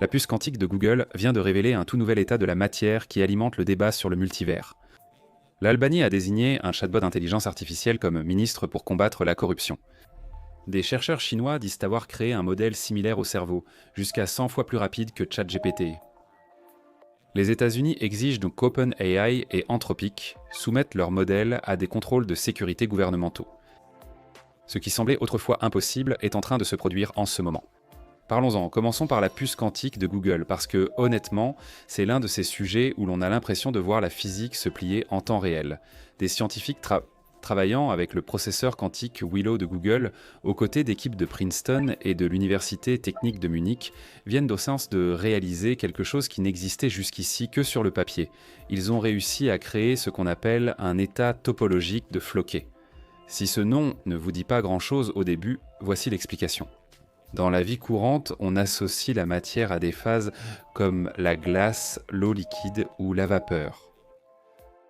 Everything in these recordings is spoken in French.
La puce quantique de Google vient de révéler un tout nouvel état de la matière qui alimente le débat sur le multivers. L'Albanie a désigné un chatbot d'intelligence artificielle comme ministre pour combattre la corruption. Des chercheurs chinois disent avoir créé un modèle similaire au cerveau, jusqu'à 100 fois plus rapide que ChatGPT. Les États-Unis exigent donc qu'OpenAI et Anthropic soumettent leur modèle à des contrôles de sécurité gouvernementaux. Ce qui semblait autrefois impossible est en train de se produire en ce moment. Parlons-en, commençons par la puce quantique de Google, parce que, honnêtement, c'est l'un de ces sujets où l'on a l'impression de voir la physique se plier en temps réel. Des scientifiques travaillant avec le processeur quantique Willow de Google, aux côtés d'équipes de Princeton et de l'Université technique de Munich, viennent au sens de réaliser quelque chose qui n'existait jusqu'ici que sur le papier. Ils ont réussi à créer ce qu'on appelle un état topologique de Floquet. Si ce nom ne vous dit pas grand-chose au début, voici l'explication. Dans la vie courante, on associe la matière à des phases comme la glace, l'eau liquide ou la vapeur.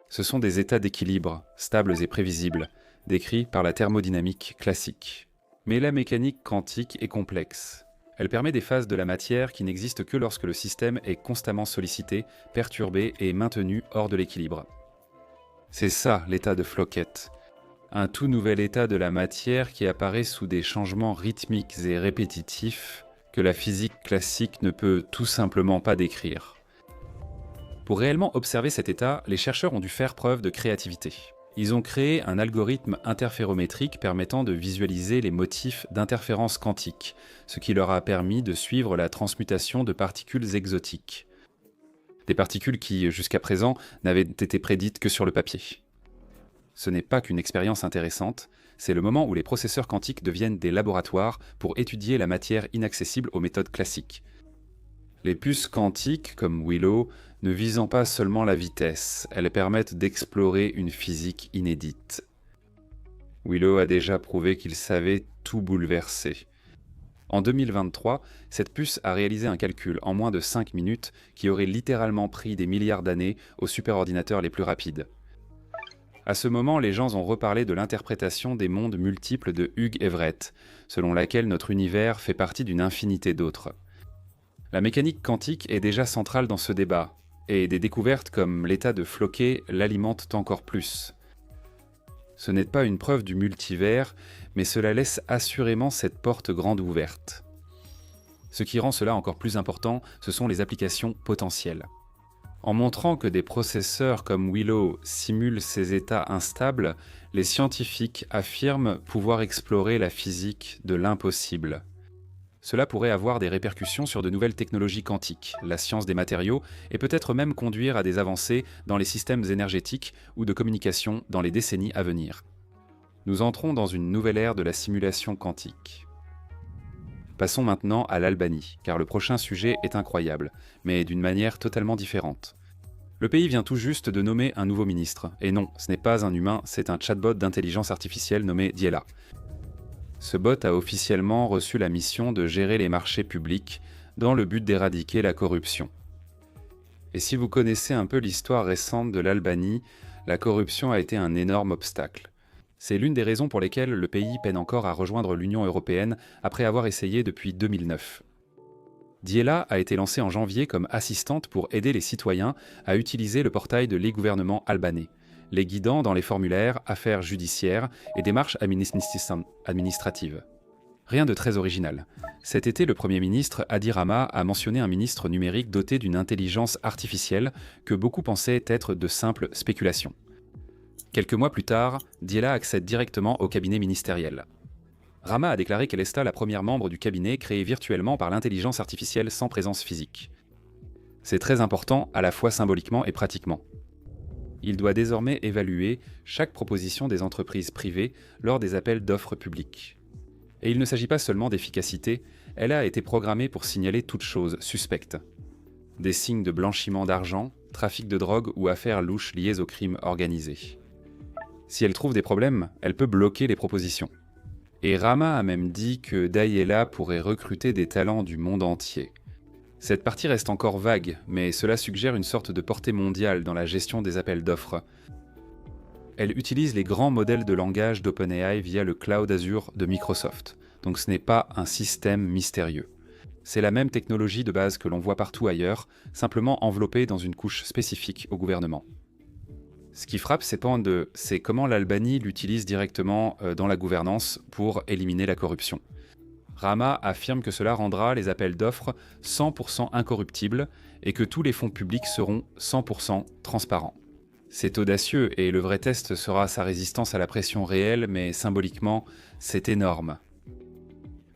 Ce sont des états d'équilibre, stables et prévisibles, décrits par la thermodynamique classique. Mais la mécanique quantique est complexe. Elle permet des phases de la matière qui n'existent que lorsque le système est constamment sollicité, perturbé et maintenu hors de l'équilibre. C'est ça l'état de Floquet. Un tout nouvel état de la matière qui apparaît sous des changements rythmiques et répétitifs que la physique classique ne peut tout simplement pas décrire. Pour réellement observer cet état, les chercheurs ont dû faire preuve de créativité. Ils ont créé un algorithme interférométrique permettant de visualiser les motifs d'interférence quantique, ce qui leur a permis de suivre la transmutation de particules exotiques. Des particules qui, jusqu'à présent, n'avaient été prédites que sur le papier. Ce n'est pas qu'une expérience intéressante, c'est le moment où les processeurs quantiques deviennent des laboratoires pour étudier la matière inaccessible aux méthodes classiques. Les puces quantiques, comme Willow, ne visant pas seulement la vitesse, elles permettent d'explorer une physique inédite. Willow a déjà prouvé qu'il savait tout bouleverser. En 2023, cette puce a réalisé un calcul en moins de 5 minutes qui aurait littéralement pris des milliards d'années aux superordinateurs les plus rapides. À ce moment, les gens ont reparlé de l'interprétation des mondes multiples de Hugh Everett, selon laquelle notre univers fait partie d'une infinité d'autres. La mécanique quantique est déjà centrale dans ce débat, et des découvertes comme l'état de Floquet l'alimentent encore plus. Ce n'est pas une preuve du multivers, mais cela laisse assurément cette porte grande ouverte. Ce qui rend cela encore plus important, ce sont les applications potentielles. En montrant que des processeurs comme Willow simulent ces états instables, les scientifiques affirment pouvoir explorer la physique de l'impossible. Cela pourrait avoir des répercussions sur de nouvelles technologies quantiques, la science des matériaux, et peut-être même conduire à des avancées dans les systèmes énergétiques ou de communication dans les décennies à venir. Nous entrons dans une nouvelle ère de la simulation quantique. Passons maintenant à l'Albanie, car le prochain sujet est incroyable, mais d'une manière totalement différente. Le pays vient tout juste de nommer un nouveau ministre, et non, ce n'est pas un humain, c'est un chatbot d'intelligence artificielle nommé Diela. Ce bot a officiellement reçu la mission de gérer les marchés publics dans le but d'éradiquer la corruption. Et si vous connaissez un peu l'histoire récente de l'Albanie, la corruption a été un énorme obstacle. C'est l'une des raisons pour lesquelles le pays peine encore à rejoindre l'Union européenne après avoir essayé depuis 2009. Diela a été lancée en janvier comme assistante pour aider les citoyens à utiliser le portail de l'e-gouvernement albanais, les guidant dans les formulaires, affaires judiciaires et démarches administratives. Rien de très original. Cet été, le Premier ministre Adi Rama a mentionné un ministre numérique doté d'une intelligence artificielle que beaucoup pensaient être de simples spéculations. Quelques mois plus tard, Diela accède directement au cabinet ministériel. Rama a déclaré qu'elle est la première membre du cabinet créé virtuellement par l'intelligence artificielle sans présence physique. C'est très important à la fois symboliquement et pratiquement. Il doit désormais évaluer chaque proposition des entreprises privées lors des appels d'offres publics. Et il ne s'agit pas seulement d'efficacité, elle a été programmée pour signaler toute chose suspecte. Des signes de blanchiment d'argent, trafic de drogue ou affaires louches liées au crime organisé. Si elle trouve des problèmes, elle peut bloquer les propositions. Et Rama a même dit que Diela pourrait recruter des talents du monde entier. Cette partie reste encore vague, mais cela suggère une sorte de portée mondiale dans la gestion des appels d'offres. Elle utilise les grands modèles de langage d'OpenAI via le cloud Azure de Microsoft, donc ce n'est pas un système mystérieux. C'est la même technologie de base que l'on voit partout ailleurs, simplement enveloppée dans une couche spécifique au gouvernement. Ce qui frappe ces pans, c'est comment l'Albanie l'utilise directement dans la gouvernance pour éliminer la corruption. Rama affirme que cela rendra les appels d'offres 100% incorruptibles et que tous les fonds publics seront 100% transparents. C'est audacieux et le vrai test sera sa résistance à la pression réelle, mais symboliquement, c'est énorme.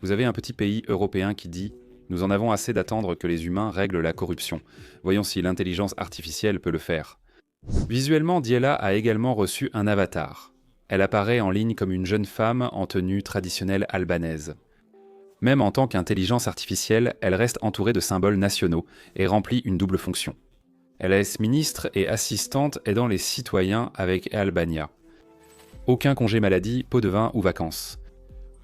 Vous avez un petit pays européen qui dit « Nous en avons assez d'attendre que les humains règlent la corruption. Voyons si l'intelligence artificielle peut le faire. » Visuellement, Diela a également reçu un avatar. Elle apparaît en ligne comme une jeune femme en tenue traditionnelle albanaise. Même en tant qu'intelligence artificielle, elle reste entourée de symboles nationaux et remplit une double fonction. Elle est ministre et assistante aidant les citoyens avec Albania. Aucun congé maladie, pot de vin ou vacances.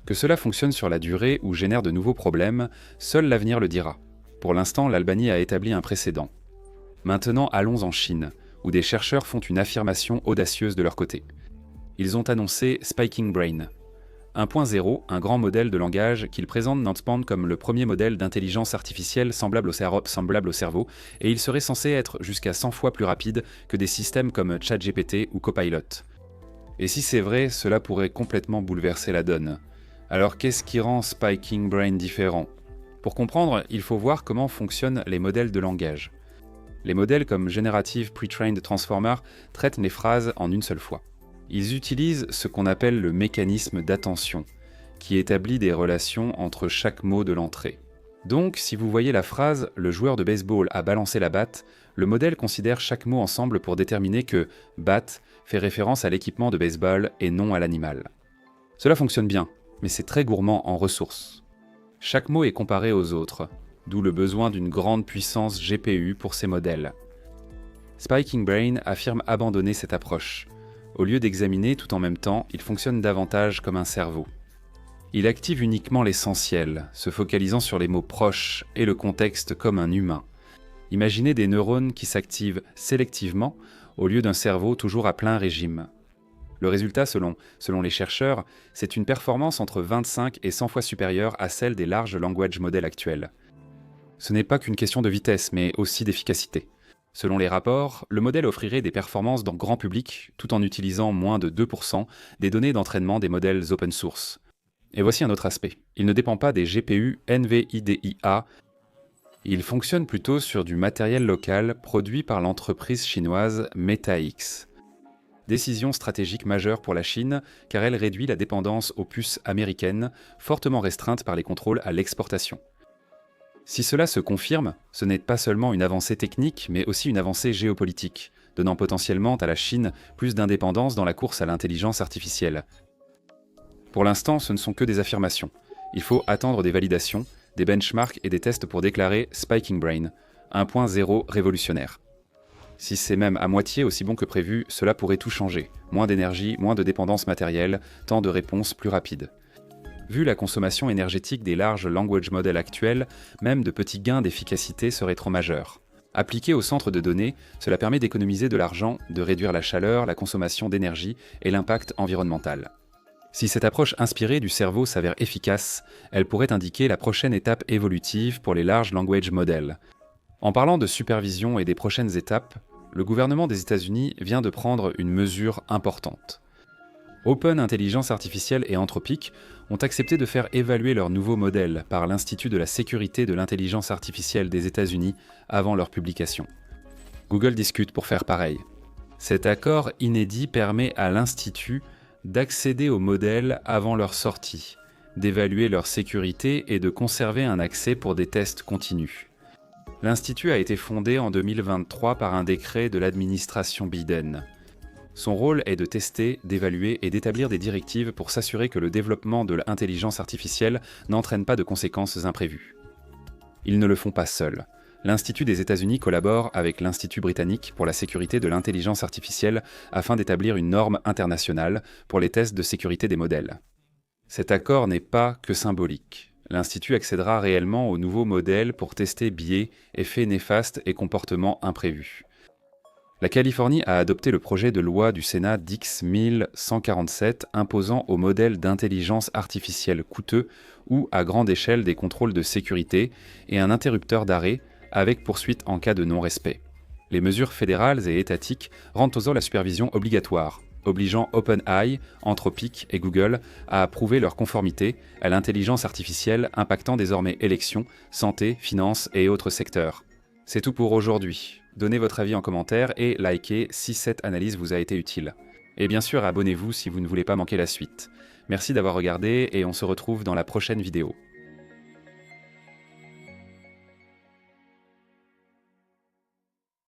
Que cela fonctionne sur la durée ou génère de nouveaux problèmes, seul l'avenir le dira. Pour l'instant, l'Albanie a établi un précédent. Maintenant, allons en Chine, où des chercheurs font une affirmation audacieuse de leur côté. Ils ont annoncé Spiking Brain. 1.0, un grand modèle de langage qu'ils présentent Nanspand comme le premier modèle d'intelligence artificielle semblable au cerveau, et il serait censé être jusqu'à 100 fois plus rapide que des systèmes comme ChatGPT ou Copilot. Et si c'est vrai, cela pourrait complètement bouleverser la donne. Alors qu'est-ce qui rend Spiking Brain différent ? Pour comprendre, il faut voir comment fonctionnent les modèles de langage. Les modèles comme Generative Pre-trained Transformer traitent les phrases en une seule fois. Ils utilisent ce qu'on appelle le mécanisme d'attention, qui établit des relations entre chaque mot de l'entrée. Donc, si vous voyez la phrase « le joueur de baseball a balancé la batte », le modèle considère chaque mot ensemble pour déterminer que « batte » fait référence à l'équipement de baseball et non à l'animal. Cela fonctionne bien, mais c'est très gourmand en ressources. Chaque mot est comparé aux autres, d'où le besoin d'une grande puissance GPU pour ces modèles. Spiking Brain affirme abandonner cette approche. Au lieu d'examiner tout en même temps, il fonctionne davantage comme un cerveau. Il active uniquement l'essentiel, se focalisant sur les mots proches et le contexte comme un humain. Imaginez des neurones qui s'activent sélectivement au lieu d'un cerveau toujours à plein régime. Le résultat, selon les chercheurs, c'est une performance entre 25 et 100 fois supérieure à celle des large language models actuels. Ce n'est pas qu'une question de vitesse, mais aussi d'efficacité. Selon les rapports, le modèle offrirait des performances dans grand public, tout en utilisant moins de 2% des données d'entraînement des modèles open source. Et voici un autre aspect. Il ne dépend pas des GPU NVIDIA. Il fonctionne plutôt sur du matériel local produit par l'entreprise chinoise MetaX. Décision stratégique majeure pour la Chine, car elle réduit la dépendance aux puces américaines, fortement restreinte par les contrôles à l'exportation. Si cela se confirme, ce n'est pas seulement une avancée technique, mais aussi une avancée géopolitique, donnant potentiellement à la Chine plus d'indépendance dans la course à l'intelligence artificielle. Pour l'instant, ce ne sont que des affirmations. Il faut attendre des validations, des benchmarks et des tests pour déclarer Spiking Brain, 1.0 révolutionnaire. Si c'est même à moitié aussi bon que prévu, cela pourrait tout changer. Moins d'énergie, moins de dépendance matérielle, temps de réponse plus rapide. Vu la consommation énergétique des larges language models actuels, même de petits gains d'efficacité seraient trop majeurs. Appliqué au centre de données, cela permet d'économiser de l'argent, de réduire la chaleur, la consommation d'énergie et l'impact environnemental. Si cette approche inspirée du cerveau s'avère efficace, elle pourrait indiquer la prochaine étape évolutive pour les large language models. En parlant de supervision et des prochaines étapes, le gouvernement des États-Unis vient de prendre une mesure importante. Open Intelligence Artificielle et Anthropic ont accepté de faire évaluer leur nouveau modèle par l'Institut de la sécurité de l'intelligence artificielle des États-Unis avant leur publication. Google discute pour faire pareil. Cet accord inédit permet à l'Institut d'accéder aux modèles avant leur sortie, d'évaluer leur sécurité et de conserver un accès pour des tests continus. L'Institut a été fondé en 2023 par un décret de l'administration Biden. Son rôle est de tester, d'évaluer et d'établir des directives pour s'assurer que le développement de l'intelligence artificielle n'entraîne pas de conséquences imprévues. Ils ne le font pas seuls. L'Institut des États-Unis collabore avec l'Institut britannique pour la sécurité de l'intelligence artificielle afin d'établir une norme internationale pour les tests de sécurité des modèles. Cet accord n'est pas que symbolique. L'Institut accédera réellement aux nouveaux modèles pour tester biais, effets néfastes et comportements imprévus. La Californie a adopté le projet de loi du Sénat Dix 1147 imposant aux modèles d'intelligence artificielle coûteux ou à grande échelle des contrôles de sécurité et un interrupteur d'arrêt avec poursuite en cas de non-respect. Les mesures fédérales et étatiques rendent aux la supervision obligatoire, obligeant OpenAI, Anthropic et Google à prouver leur conformité à l'intelligence artificielle impactant désormais élections, santé, finances et autres secteurs. C'est tout pour aujourd'hui. Donnez votre avis en commentaire et likez si cette analyse vous a été utile. Et bien sûr, abonnez-vous si vous ne voulez pas manquer la suite. Merci d'avoir regardé et on se retrouve dans la prochaine vidéo.